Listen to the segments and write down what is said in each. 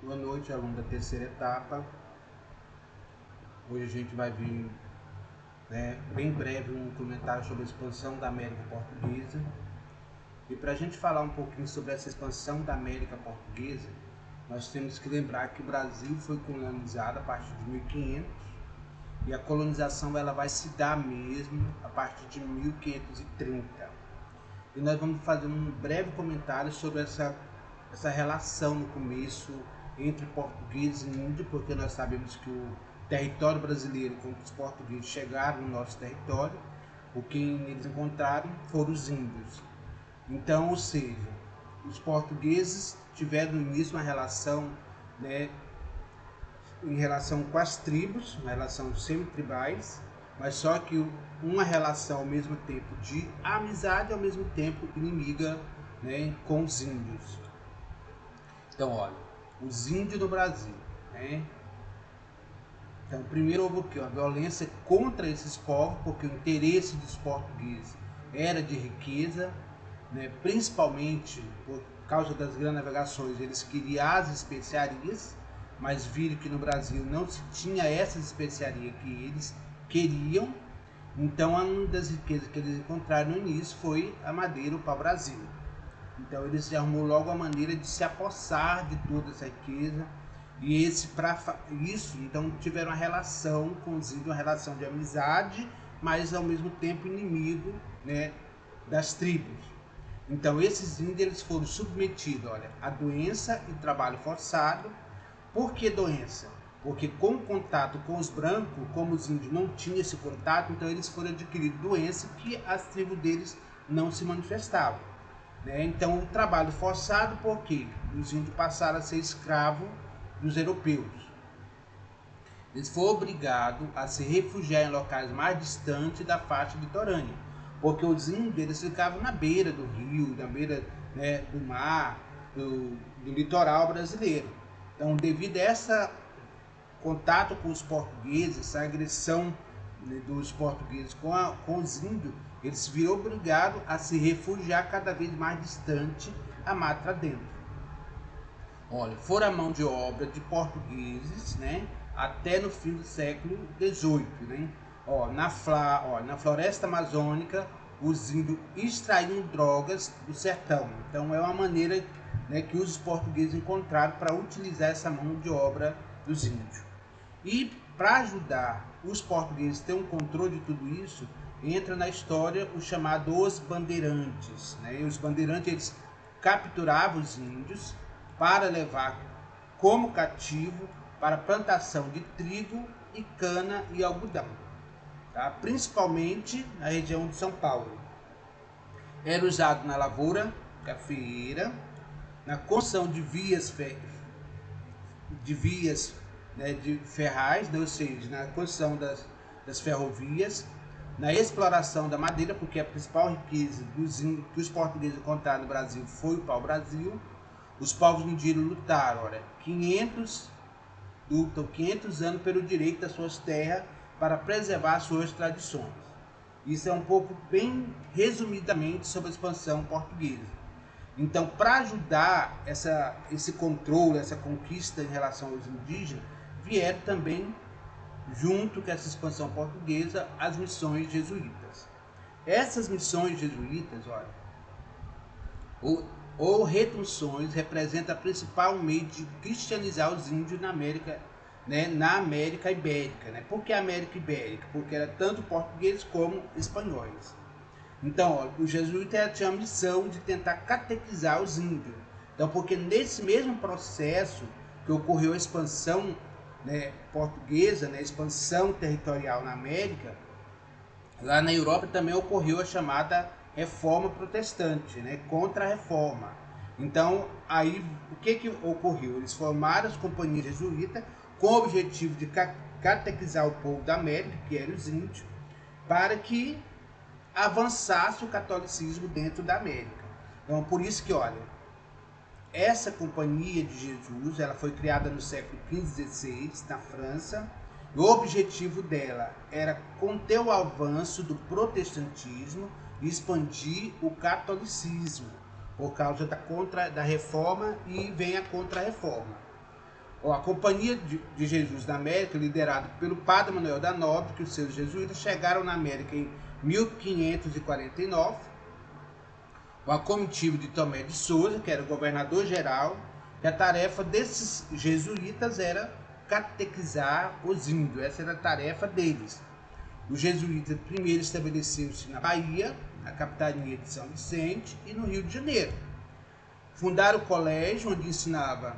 Boa noite, aluno da terceira etapa. Hoje a gente vai ver, bem breve, um comentário sobre a expansão da América Portuguesa. E para a gente falar um pouquinho sobre essa expansão da América Portuguesa, nós temos que lembrar que o Brasil foi colonizado a partir de 1500 e a colonização ela vai se dar mesmo a partir de 1530. E nós vamos fazer um breve comentário sobre essa relação no começo entre portugueses e índios, porque nós sabemos que o território brasileiro, quando os portugueses chegaram no nosso território, o que eles encontraram foram os índios. Então, ou seja, os portugueses tiveram no início uma relação, em relação com as tribos, uma relação semi-tribais, mas só que uma relação ao mesmo tempo de amizade, ao mesmo tempo inimiga, com os índios. Então, olha, os índios do Brasil, Então, primeiro houve o quê? A violência contra esses povos, porque o interesse dos portugueses era de riqueza, principalmente por causa das grandes navegações, eles queriam as especiarias, mas viram que no Brasil não se tinha essas especiarias que eles queriam. Então, uma das riquezas que eles encontraram no início foi a madeira, o pau-brasil. Então, eles arrumou logo a maneira de se apossar de toda essa riqueza. E para isso, então, tiveram uma relação com os índios, uma relação de amizade, mas ao mesmo tempo inimigo, das tribos. Então, esses índios eles foram submetidos, a doença e trabalho forçado. Por que doença? Porque com o contato com os brancos, como os índios não tinham esse contato, então eles foram adquirindo doença que as tribos deles não se manifestavam. Então, o trabalho forçado, porque os índios passaram a ser escravos dos europeus. Eles foram obrigados a se refugiar em locais mais distantes da faixa litorânea, porque os índios eles ficavam na beira do rio, na beira do mar, do litoral brasileiro. Então, devido a esse contato com os portugueses, essa agressão dos portugueses com os índios, eles viram obrigados a se refugiar cada vez mais distante a mata dentro. Olha, foram a mão de obra de portugueses, até no fim do século XVIII, na floresta amazônica, os índios extraíam drogas do sertão. Então é uma maneira que os portugueses encontraram para utilizar essa mão de obra dos índios. E para ajudar os portugueses a ter um controle de tudo isso, entra na história o chamado Os Bandeirantes. E os bandeirantes eles capturavam os índios para levar como cativo para a plantação de trigo e cana e algodão, principalmente na região de São Paulo. Era usado na lavoura cafeeira, na construção de vias de ferrais, ou seja, na construção das ferrovias, na exploração da madeira, porque a principal riqueza que os portugueses encontraram no Brasil foi o pau-brasil. Os povos indígenas lutaram 500 anos pelo direito das suas terras para preservar suas tradições. Isso é um pouco, bem resumidamente, sobre a expansão portuguesa. Então, para ajudar esse controle, essa conquista em relação aos indígenas, vieram também, junto com essa expansão portuguesa, as missões jesuítas. Essas missões jesuítas, ou retenções, representam o principal meio de cristianizar os índios na América, na América Ibérica. Por que a América Ibérica? Porque era tanto portugueses como espanhóis. Então, os jesuítas tinham a missão de tentar catequizar os índios. Então, porque nesse mesmo processo que ocorreu a expansão portuguesa, a expansão territorial na América, lá na Europa também ocorreu a chamada Reforma Protestante, contra a Reforma. Então, aí o que ocorreu? Eles formaram as companhias jesuítas com o objetivo de catequizar o povo da América, que eram os índios, para que avançasse o catolicismo dentro da América. Então, por isso que, essa companhia de Jesus, ela foi criada no século XV e XVI, na França. O objetivo dela era conter o avanço do protestantismo e expandir o catolicismo, por causa da reforma, e vem a contra-reforma. A Companhia de Jesus da América, liderada pelo Padre Manuel da Nobre, que os seus jesuítas chegaram na América em 1549. A comitiva de Tomé de Souza, que era o governador-geral, e a tarefa desses jesuítas era catequizar os índios. Essa era a tarefa deles. Os jesuítas primeiro estabeleceram-se na Bahia, na capitania de São Vicente e no Rio de Janeiro. Fundaram o colégio onde ensinava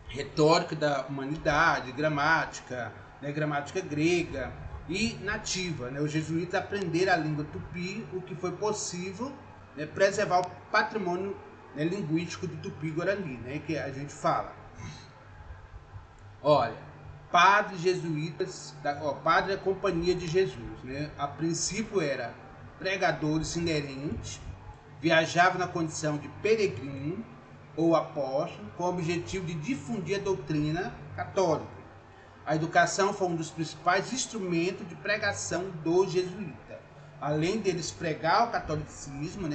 retórica da humanidade, gramática, gramática grega e nativa. Os jesuítas aprenderam a língua tupi, o que foi possível preservar o patrimônio linguístico do tupi-guarani, que a gente fala. Olha, padres jesuítas, padre da Companhia de Jesus, a princípio era pregadores inerentes, viajava na condição de peregrino ou apóstolo, com o objetivo de difundir a doutrina católica. A educação foi um dos principais instrumentos de pregação do jesuíta. Além deles pregar o catolicismo,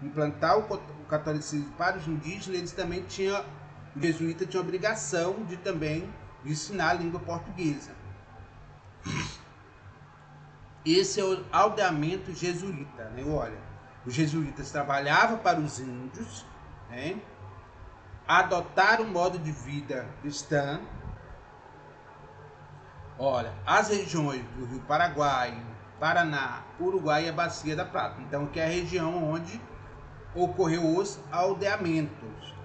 implantar o catolicismo para os indígenas, eles também tinham, o jesuíta tinha a obrigação de também ensinar a língua portuguesa. Esse é o aldeamento jesuíta. Olha, os jesuítas trabalhavam para os índios, adotaram um modo de vida cristã. Olha, as regiões do Rio Paraguai, Paraná, Uruguai e a Bacia da Prata. Então, que é a região onde ocorreu os aldeamentos.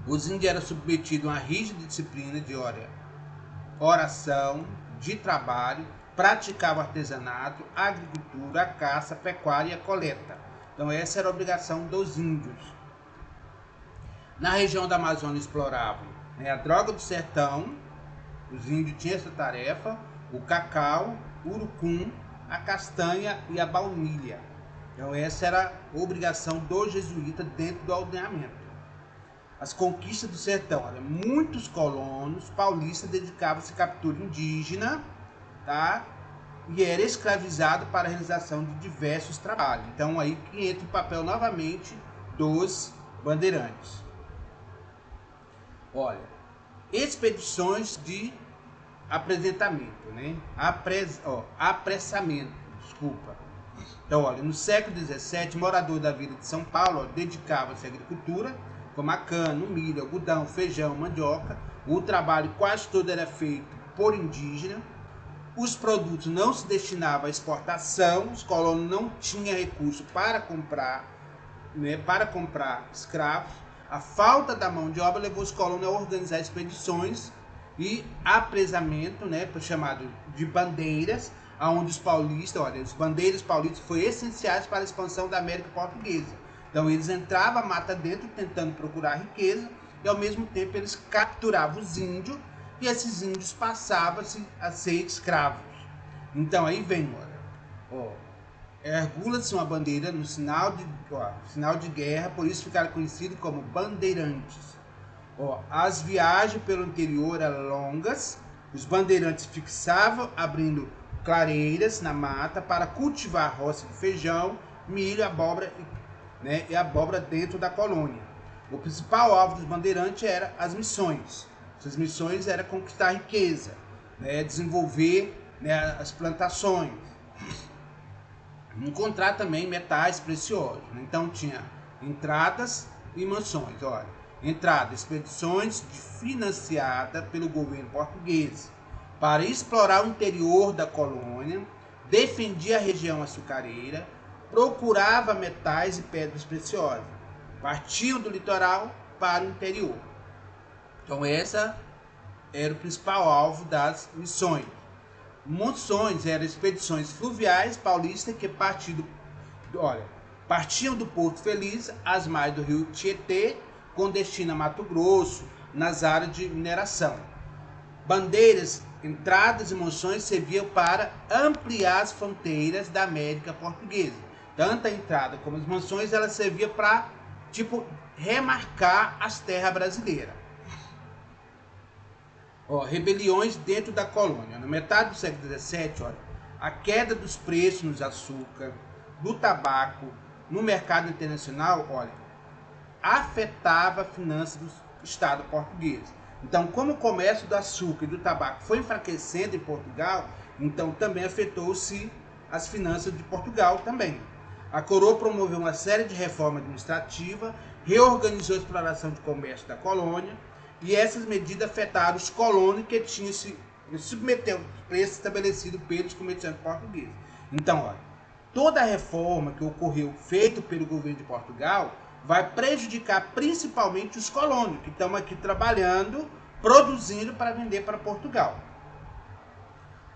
Os índios eram submetidos a uma rígida disciplina de oração, de trabalho, praticavam artesanato, agricultura, a caça, a pecuária e a coleta. Então, essa era a obrigação dos índios. Na região da Amazônia exploravam a droga do sertão, os índios tinham essa tarefa, o cacau, o urucum, a castanha e a baunilha. Então essa era a obrigação do jesuíta dentro do aldeamento. As conquistas do sertão, olha, muitos colonos paulistas dedicavam-se à captura indígena, e era escravizado para a realização de diversos trabalhos. Então aí que entra o papel novamente dos bandeirantes. Olha, expedições de apresentamento, apressamento, desculpa. Então, olha, no século XVII, morador da vila de São Paulo dedicava-se à agricultura, como a cana, o milho, algodão, feijão, mandioca. O trabalho quase todo era feito por indígena. Os produtos não se destinavam à exportação, os colonos não tinham recurso para comprar escravos. A falta da mão de obra levou os colonos a organizar expedições e apresamento, chamado de bandeiras, onde os paulistas, olha, os bandeiras paulistas foram essenciais para a expansão da América Portuguesa. Então eles entravam a mata dentro tentando procurar riqueza e ao mesmo tempo eles capturavam os índios e esses índios passavam a ser escravos. Então aí vem, olha, ergula-se uma bandeira no sinal de guerra, por isso ficaram conhecidos como bandeirantes. As viagens pelo interior eram longas, os bandeirantes fixavam abrindo clareiras na mata para cultivar roça de feijão, milho, abóbora, e abóbora dentro da colônia. O principal alvo dos bandeirantes eram as missões. Essas missões eram conquistar riqueza, desenvolver as plantações, encontrar também metais preciosos. Então tinha entradas e mansões. Olha, entrada, expedições financiadas pelo governo português para explorar o interior da colônia, defendia a região açucareira, procurava metais e pedras preciosas, partiam do litoral para o interior. Então essa era o principal alvo das missões. Monções eram expedições fluviais paulistas que partiam do Porto Feliz às margens do rio Tietê, com destino a Mato Grosso, nas áreas de mineração. Bandeiras, entradas e monções serviam para ampliar as fronteiras da América Portuguesa. Tanto a entrada como as monções, elas serviam para, remarcar as terras brasileiras. Rebeliões dentro da colônia. Na metade do século XVII, a queda dos preços nos açúcar, do tabaco, no mercado internacional, afetava a finança do Estado português. Então, como o comércio do açúcar e do tabaco foi enfraquecendo em Portugal, então também afetou-se as finanças de Portugal também. A coroa promoveu uma série de reformas administrativas, reorganizou a exploração de comércio da colônia, e essas medidas afetaram os colonos que tinham se submeter ao preço estabelecido pelos comerciantes portugueses. Então, olha, toda a reforma que ocorreu feita pelo governo de Portugal vai prejudicar principalmente os colonos que estão aqui trabalhando, produzindo para vender para Portugal.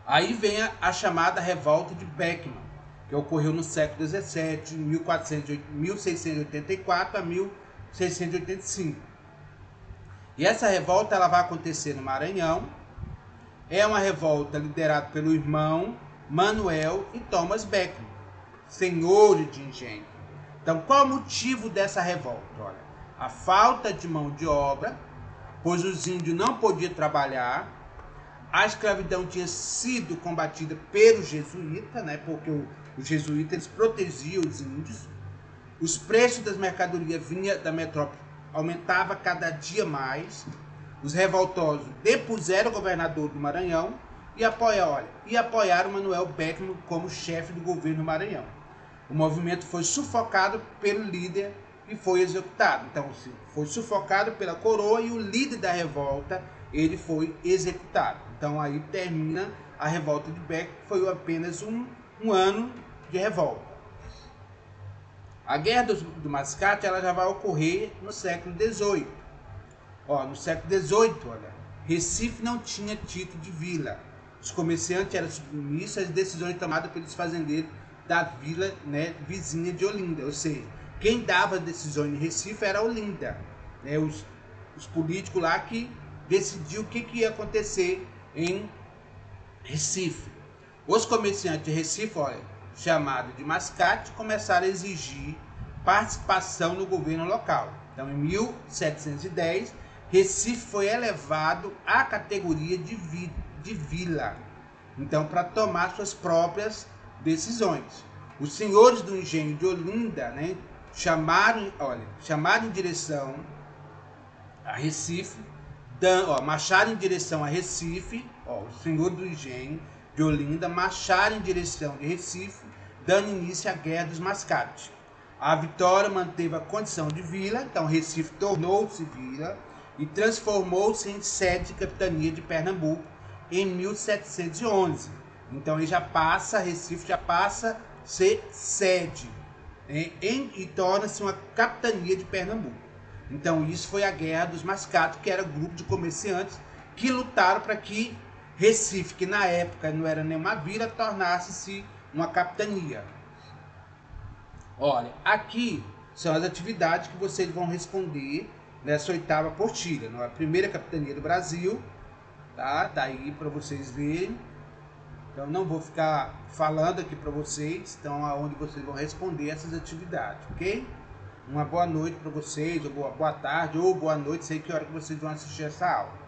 Aí vem a chamada Revolta de Beckman, que ocorreu no século XVII, 1684 a 1685. E essa revolta ela vai acontecer no Maranhão. É uma revolta liderada pelo irmão Manuel e Thomas Beckman, senhores de engenho. Então, qual é o motivo dessa revolta? Olha, a falta de mão de obra, pois os índios não podiam trabalhar, a escravidão tinha sido combatida pelos jesuítas, né, porque os jesuítas eles protegiam os índios, os preços das mercadorias vinha da metrópole aumentava cada dia mais, os revoltosos depuseram o governador do Maranhão e apoiaram Manuel Beckman como chefe do governo do Maranhão. O movimento foi sufocado pelo líder e foi executado. Então, foi sufocado pela coroa e o líder da revolta ele foi executado. Então, aí termina a revolta de Beckman, que foi apenas um ano de revolta. A Guerra do Mascate ela já vai ocorrer no século XVIII. No século XVIII, olha, Recife não tinha título de vila. Os comerciantes eram submissos às decisões tomadas pelos fazendeiros da vila, né, vizinha de Olinda. Ou seja, quem dava decisões em Recife era Olinda. Né, os políticos lá que decidiam o que ia acontecer em Recife. Os comerciantes de Recife, olha, chamados de mascate, começaram a exigir participação no governo local. Então, em 1710, Recife foi elevado à categoria de vila, então para tomar suas próprias decisões. Os senhores do engenho de Olinda, né, chamaram em direção a Recife, marcharam em direção a Recife, os senhores do engenho de Olinda marcharam em direção de Recife, dando início à Guerra dos Mascates. A vitória manteve a condição de vila, então Recife tornou-se vila e transformou-se em sede de capitania de Pernambuco em 1711. Então Recife já passa a ser sede, e torna-se uma capitania de Pernambuco. Então isso foi a Guerra dos Mascates, que era um grupo de comerciantes que lutaram para que Recife, que na época não era nenhuma vila, tornasse-se uma capitania. Olha, aqui são as atividades que vocês vão responder nessa 8ª apostila, na primeira capitania do Brasil, tá? Daí para vocês verem. Então não vou ficar falando aqui para vocês, então aonde vocês vão responder essas atividades, ok? Uma boa noite para vocês, ou boa tarde, ou boa noite, sei que hora que vocês vão assistir essa aula.